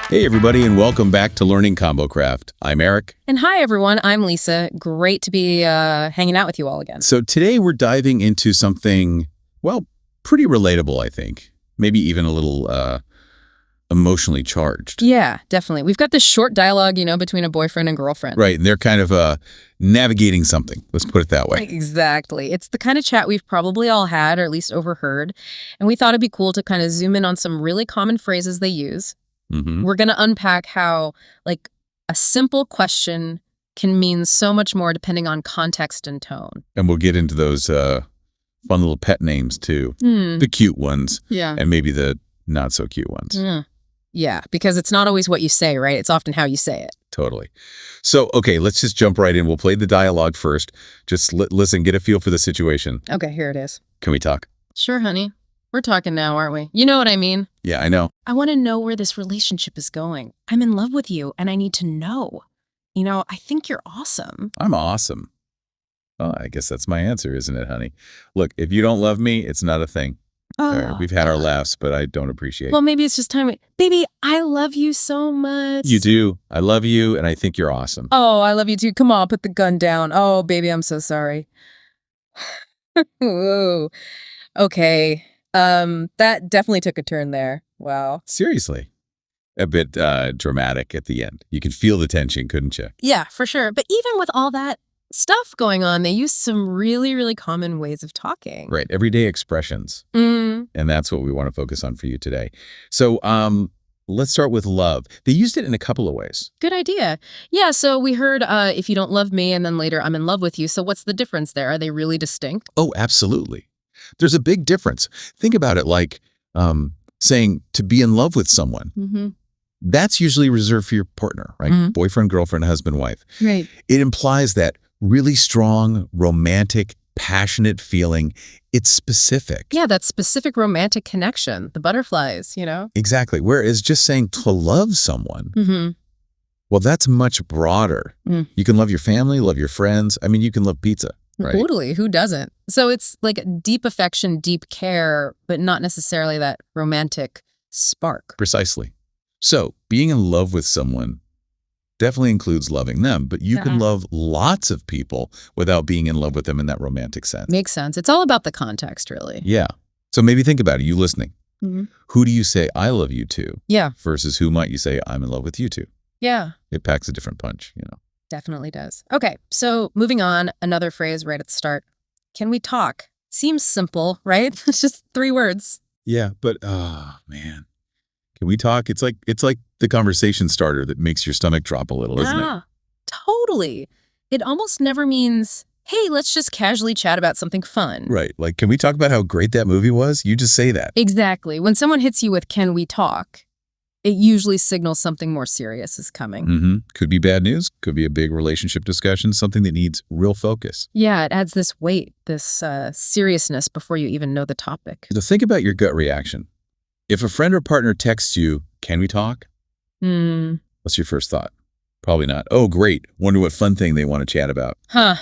Hey, everybody, and welcome back to Learning ConvoCraft. I'm Eric. And hi, everyone. I'm Lisa. Great to be hanging out with you all again. So today we're diving into something, well, pretty relatable, I think. Maybe even a little emotionally charged. Yeah, definitely. We've got this short dialogue, between a boyfriend and girlfriend. Right, and they're kind of navigating something. Let's put it that way. Exactly. It's the kind of chat we've probably all had, or at least overheard. And we thought it'd be cool to kind of zoom in on some really common phrases they use. Mm-hmm. We're going to unpack how, a simple question can mean so much more depending on context and tone. And we'll get into those fun little pet names, too. The cute ones. Yeah. And maybe the not-so-cute ones. Yeah, because it's not always what you say, right? It's often how you say it. Totally. So, okay, let's just jump right in. We'll play the dialogue first. Just listen, get a feel for the situation. Okay, here it is. Can we talk? Sure, honey. We're talking now, aren't we? You know what I mean? Yeah, I know. I want to know where this relationship is going. I'm in love with you, and I need to know. I think you're awesome. I'm awesome. Well, I guess that's my answer, isn't it, honey? Look, if you don't love me, it's not a thing. We've had our laughs, but I don't appreciate it. Well, maybe it's just time. Baby, I love you so much. You do. I love you, and I think you're awesome. Oh, I love you too. Come on, put the gun down. Oh, baby, I'm so sorry. Whoa. Okay. That definitely took a turn there. Wow. Seriously. A bit dramatic at the end. You could feel the tension, couldn't you? Yeah, for sure. But even with all that stuff going on, they use some really, really common ways of talking. Right. Everyday expressions. And that's what we want to focus on for you today. So let's start with love. They used it in a couple of ways. Good idea. Yeah, so we heard if you don't love me and then later I'm in love with you. So what's the difference there? Are they really distinct? Oh, absolutely. There's a big difference. Think about it like saying to be in love with someone. Mm-hmm. That's usually reserved for your partner, right? Mm-hmm. Boyfriend, girlfriend, husband, wife. Right. It implies that really strong, romantic, passionate feeling. It's specific. Yeah, that specific romantic connection, the butterflies, Exactly. Whereas just saying to love someone, Mm-hmm. well, that's much broader. You can love your family, love your friends. I mean, you can love pizza. Right. Totally. Who doesn't? So it's like deep affection, deep care, but not necessarily that romantic spark. Precisely. So being in love with someone definitely includes loving them, but you can love lots of people without being in love with them in that romantic sense. Makes sense. It's all about the context, really. Yeah. So maybe think about it. You listening. Mm-hmm. Who do you say I love you to? Yeah. Versus who might you say I'm in love with you to? Yeah. It packs a different punch, Definitely does. Okay, so moving on, another phrase right at the start. Can we talk? Seems simple, right? It's just 3 words. Yeah, but oh man. Can we talk? It's like the conversation starter that makes your stomach drop a little, isn't it? Totally. It almost never means, hey, let's just casually chat about something fun. Right. Like, can we talk about how great that movie was? You just say that. Exactly. When someone hits you with, can we talk? It usually signals something more serious is coming. Mm-hmm. Could be bad news. Could be a big relationship discussion, something that needs real focus. Yeah, it adds this weight, this seriousness before you even know the topic. So think about your gut reaction. If a friend or partner texts you, can we talk? What's your first thought? Probably not. Oh, great. Wonder what fun thing they want to chat about. Huh.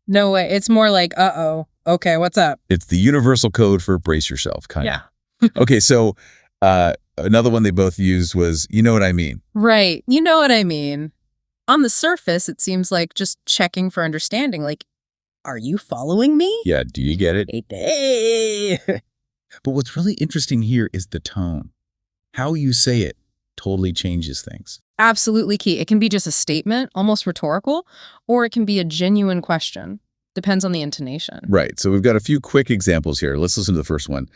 No way. It's more like, uh-oh. Okay, what's up? It's the universal code for brace yourself, kind of. Yeah. Okay, so another one they both used was, you know what I mean? Right. You know what I mean. On the surface, it seems like just checking for understanding. Like, are you following me? Yeah, do you get it? Hey. But what's really interesting here is the tone. How you say it totally changes things. Absolutely key. It can be just a statement, almost rhetorical, or it can be a genuine question. Depends on the intonation. Right. So we've got a few quick examples here. Let's listen to the first one.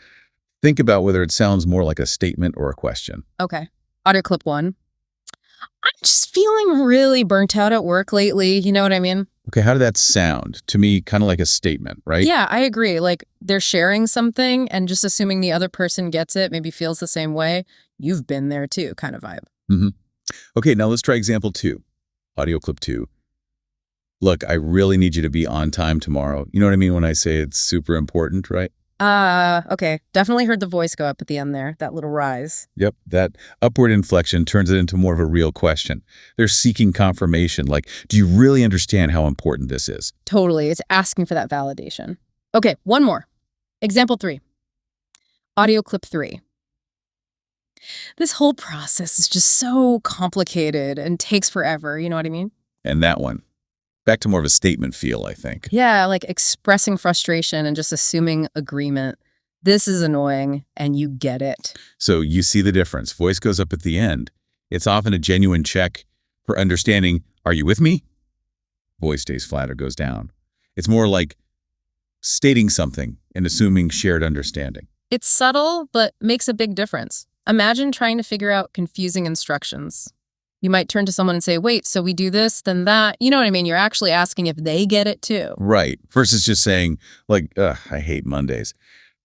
Think about whether it sounds more like a statement or a question. Okay. Audio clip 1. I'm just feeling really burnt out at work lately. You know what I mean? Okay, how did that sound? To me, kind of like a statement, right? Yeah, I agree. Like they're sharing something and just assuming the other person gets it, maybe feels the same way. You've been there too, kind of vibe. Mm-hmm. Okay, now let's try example 2. Audio clip 2. Look, I really need you to be on time tomorrow. You know what I mean when I say it's super important, right? Okay. Definitely heard the voice go up at the end there, that little rise. Yep, that upward inflection turns it into more of a real question. They're seeking confirmation, like, do you really understand how important this is? Totally. It's asking for that validation. Okay, one more. Example 3. Audio clip 3. This whole process is just so complicated and takes forever. You know what I mean? And that one, back to more of a statement feel, I think. Yeah, like expressing frustration and just assuming agreement. This is annoying, and you get it. So you see the difference. Voice goes up at the end. It's often a genuine check for understanding, are you with me? Voice stays flat or goes down. It's more like stating something and assuming shared understanding. It's subtle, but makes a big difference. Imagine trying to figure out confusing instructions. You might turn to someone and say, wait, so we do this, then that. You know what I mean? You're actually asking if they get it too. Right. Versus just saying, like, ugh, I hate Mondays.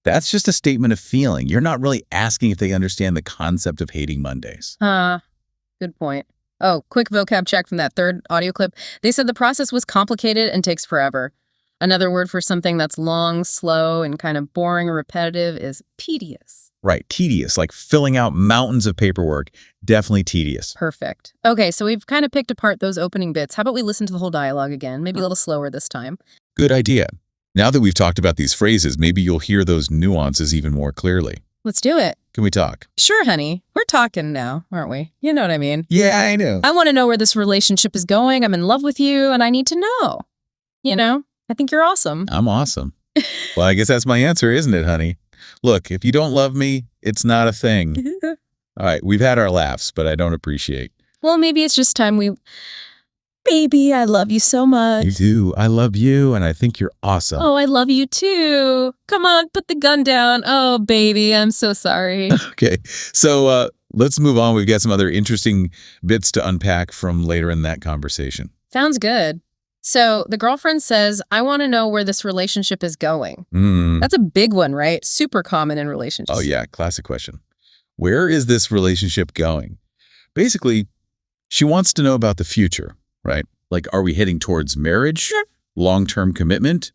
That's just a statement of feeling. You're not really asking if they understand the concept of hating Mondays. Good point. Oh, quick vocab check from that third audio clip. They said the process was complicated and takes forever. Another word for something that's long, slow, and kind of boring or repetitive is tedious. Right. Tedious, like filling out mountains of paperwork. Definitely tedious. Perfect. Okay, so we've kind of picked apart those opening bits. How about we listen to the whole dialogue again, maybe a little slower this time? Good idea. Now that we've talked about these phrases, maybe you'll hear those nuances even more clearly. Let's do it. Can we talk? Sure, honey. We're talking now, aren't we? You know what I mean. Yeah, I know. I want to know where this relationship is going. I'm in love with you, and I need to know. You know, I think you're awesome. I'm awesome. Well, I guess that's my answer, isn't it, honey? Look, if you don't love me, it's not a thing. All right, we've had our laughs, but I don't appreciate. Well, maybe it's just time we... Baby, I love you so much. You do. I love you, and I think you're awesome. Oh, I love you too. Come on, put the gun down. Oh, baby, I'm so sorry. Okay, so let's move on. We've got some other interesting bits to unpack from later in that conversation. Sounds good. So the girlfriend says, I want to know where this relationship is going. That's a big one, right? Super common in relationships. Oh, yeah. Classic question. Where is this relationship going? Basically, she wants to know about the future, right? Like, are we heading towards marriage, long-term commitment,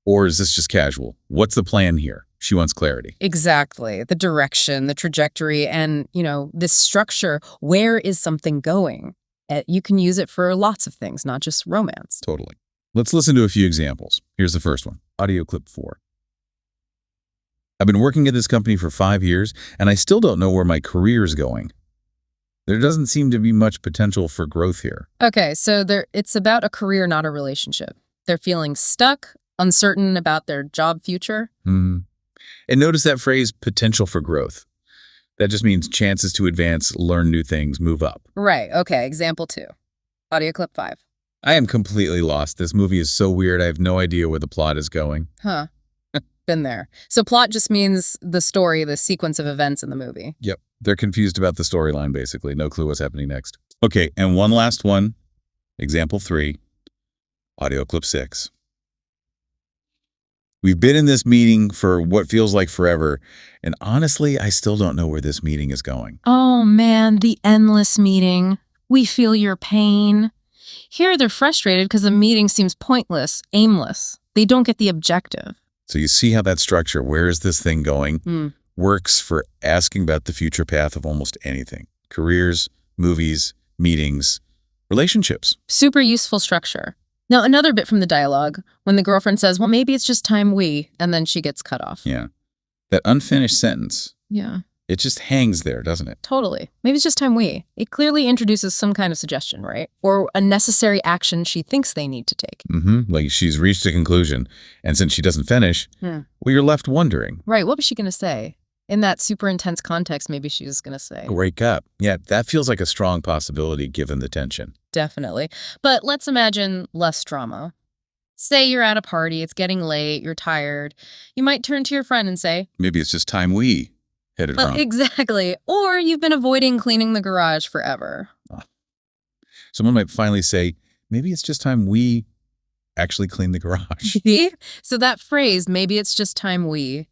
or is this just casual? What's the plan here? She wants clarity. Exactly. The direction, the trajectory, and, this structure. Where is something going? You can use it for lots of things, not just romance. Totally. Let's listen to a few examples. Here's the first one. Audio clip 4. I've been working at this company for 5 years, and I still don't know where my career is going. There doesn't seem to be much potential for growth here. Okay, so it's about a career, not a relationship. They're feeling stuck, uncertain about their job future. And notice that phrase, potential for growth. That just means chances to advance, learn new things, move up. Right. Okay. Example 2. Audio clip 5. I am completely lost. This movie is so weird. I have no idea where the plot is going. Huh. Been there. So plot just means the story, the sequence of events in the movie. Yep. They're confused about the storyline, basically. No clue what's happening next. Okay. And one last one. Example 3. Audio clip 6. We've been in this meeting for what feels like forever, and honestly, I still don't know where this meeting is going. Oh man, the endless meeting. We feel your pain. Here they're frustrated because the meeting seems pointless, aimless. They don't get the objective. So you see how that structure, where is this thing going, works for asking about the future path of almost anything. Careers, movies, meetings, relationships. Super useful structure. Now, another bit from the dialogue, when the girlfriend says, well, maybe it's just time we, and then she gets cut off. Yeah. That unfinished sentence. Yeah. It just hangs there, doesn't it? Totally. Maybe it's just time we. It clearly introduces some kind of suggestion, right? Or a necessary action she thinks they need to take. Like she's reached a conclusion, and since she doesn't finish, well, you're left wondering. Right. What was she going to say? In that super intense context, maybe she was going to say. Wake up. Yeah, that feels like a strong possibility given the tension. Definitely. But let's imagine less drama. Say you're at a party, it's getting late, you're tired. You might turn to your friend and say, maybe it's just time we headed home. Exactly. Or you've been avoiding cleaning the garage forever. Someone might finally say, maybe it's just time we actually clean the garage. So that phrase, maybe it's just time we,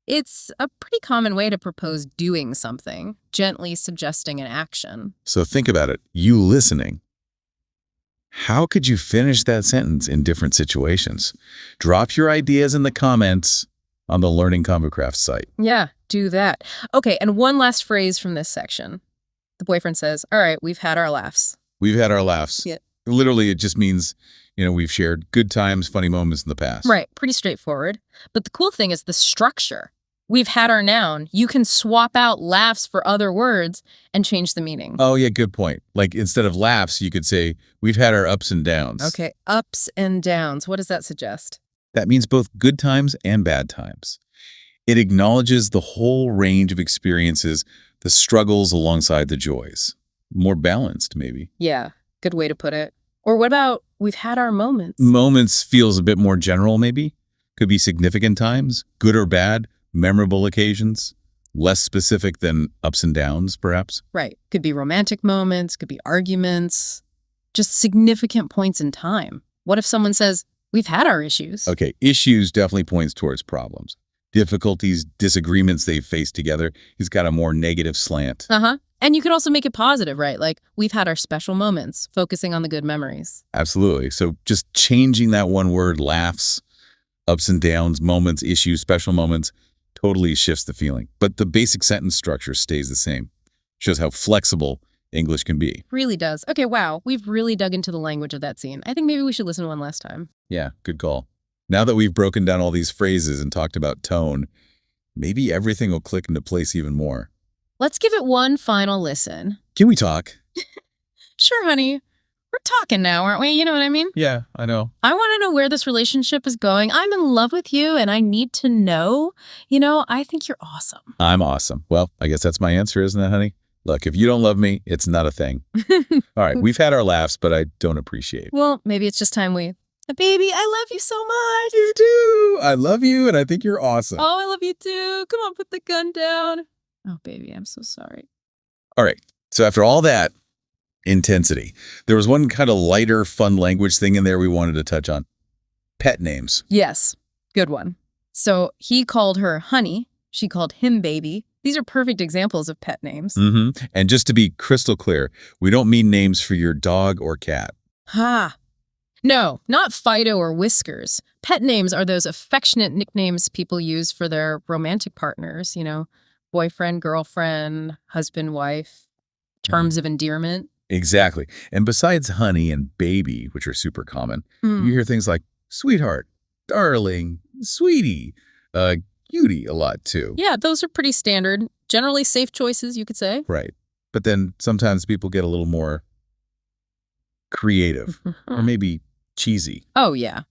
it's a pretty common way to propose doing something, gently suggesting an action. So think about it. You listening. How could you finish that sentence in different situations? Drop your ideas in the comments on the Learning ConvoCraft site. Yeah, do that. Okay, and one last phrase from this section. The boyfriend says, all right, we've had our laughs. We've had our laughs. Yeah. Literally, it just means, we've shared good times, funny moments in the past. Right, pretty straightforward. But the cool thing is the structure. we've had our noun. You can swap out laughs for other words and change the meaning. Oh, yeah, good point. Like instead of laughs, you could say, we've had our ups and downs. Okay, ups and downs. What does that suggest? That means both good times and bad times. It acknowledges the whole range of experiences, the struggles alongside the joys. More balanced, maybe. Yeah, good way to put it. Or what about we've had our moments? Moments feels a bit more general, maybe. Could be significant times, good or bad, memorable occasions. Less specific than ups and downs, perhaps. Right. Could be romantic moments, could be arguments, just significant points in time. What if someone says, we've had our issues? Okay, issues definitely points towards problems. Difficulties, disagreements they've faced together. He's got a more negative slant. And you could also make it positive, right? Like, we've had our special moments, focusing on the good memories. Absolutely. So just changing that one word, laughs, ups and downs, moments, issues, special moments, totally shifts the feeling. But the basic sentence structure stays the same. Shows how flexible English can be. Really does. Okay, wow. We've really dug into the language of that scene. I think maybe we should listen to one last time. Yeah, good call. Now that we've broken down all these phrases and talked about tone, maybe everything will click into place even more. Let's give it one final listen. Can we talk? Sure, honey. We're talking now, aren't we? You know what I mean? Yeah, I know. I want to know where this relationship is going. I'm in love with you, and I need to know. You know, I think you're awesome. I'm awesome. Well, I guess that's my answer, isn't it, honey? Look, if you don't love me, it's not a thing. All right, we've had our laughs, but I don't appreciate. Well, maybe it's just time we... Baby, I love you so much. You do. I love you, and I think you're awesome. Oh, I love you too. Come on, put the gun down. Oh, baby, I'm so sorry. All right, so after all that intensity, there was one kind of lighter, fun language thing in there we wanted to touch on. Pet names. Yes, good one. So he called her honey. She called him baby. These are perfect examples of pet names. And just to be crystal clear, we don't mean names for your dog or cat. Ha. No, not Fido or Whiskers. Pet names are those affectionate nicknames people use for their romantic partners, you know, boyfriend, girlfriend, husband, wife, terms of endearment. Exactly. And besides honey and baby, which are super common, you hear things like sweetheart, darling, sweetie, cutie a lot too. Yeah, those are pretty standard. Generally safe choices, you could say. Right. But then sometimes people get a little more creative or maybe cheesy. Oh, yeah.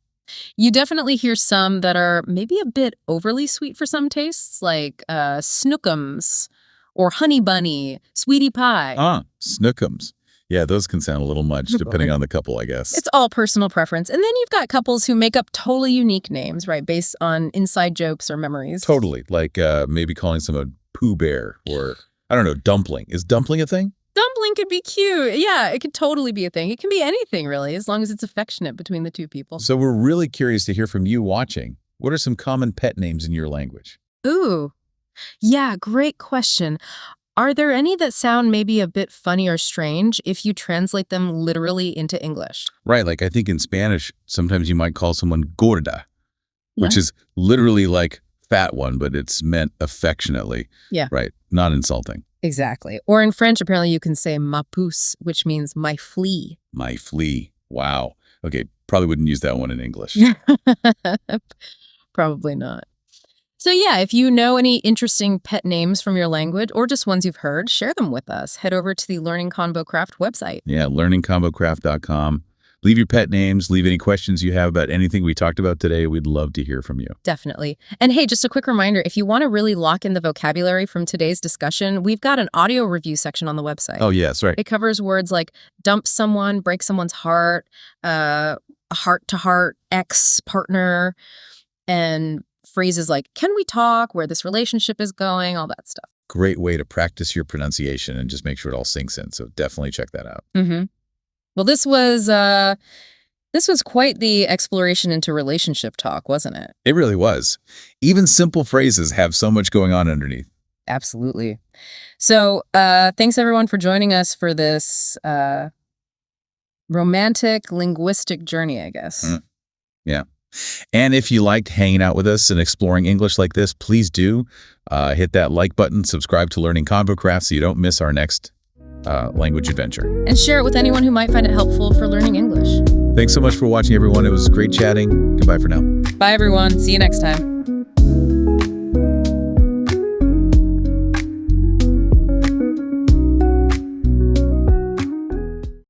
You definitely hear some that are maybe a bit overly sweet for some tastes, like snookums or honey bunny, sweetie pie. Snookums. Yeah, those can sound a little much depending on the couple, I guess. It's all personal preference. And then you've got couples who make up totally unique names, right, based on inside jokes or memories. Totally. Like maybe calling someone Pooh Bear or, I don't know, Dumpling. Is dumpling a thing? Dumpling could be cute. Yeah, it could totally be a thing. It can be anything, really, as long as it's affectionate between the two people. So we're really curious to hear from you watching. What are some common pet names in your language? Ooh, yeah, great question. Are there any that sound maybe a bit funny or strange if you translate them literally into English? Right, like I think in Spanish, sometimes you might call someone gorda, which is literally like fat one, but it's meant affectionately. Yeah. Right, not insulting. Exactly. Or in French, apparently you can say ma puce, which means my flea. My flea. Wow. Okay, probably wouldn't use that one in English. Probably not. So yeah, if you know any interesting pet names from your language or just ones you've heard, share them with us. Head over to the Learning ConvoCraft website. Yeah, learningconvocraft.com. Leave your pet names. Leave any questions you have about anything we talked about today. We'd love to hear from you. Definitely. And hey, just a quick reminder, if you want to really lock in the vocabulary from today's discussion, we've got an audio review section on the website. Oh, yes, right. It covers words like dump someone, break someone's heart, heart-to-heart, ex-partner, and phrases like, can we talk, where this relationship is going, all that stuff. Great way to practice your pronunciation and just make sure it all sinks in. So definitely check that out. Well, this was quite the exploration into relationship talk, wasn't it? It really was. Even simple phrases have so much going on underneath. Absolutely. So thanks, everyone, for joining us for this romantic linguistic journey, I guess. Yeah. And if you liked hanging out with us and exploring English like this, please do hit that like button, subscribe to Learning ConvoCraft so you don't miss our next language adventure. And share it with anyone who might find it helpful for learning English. Thanks so much for watching, everyone. It was great chatting. Goodbye for now. Bye, everyone. See you next time.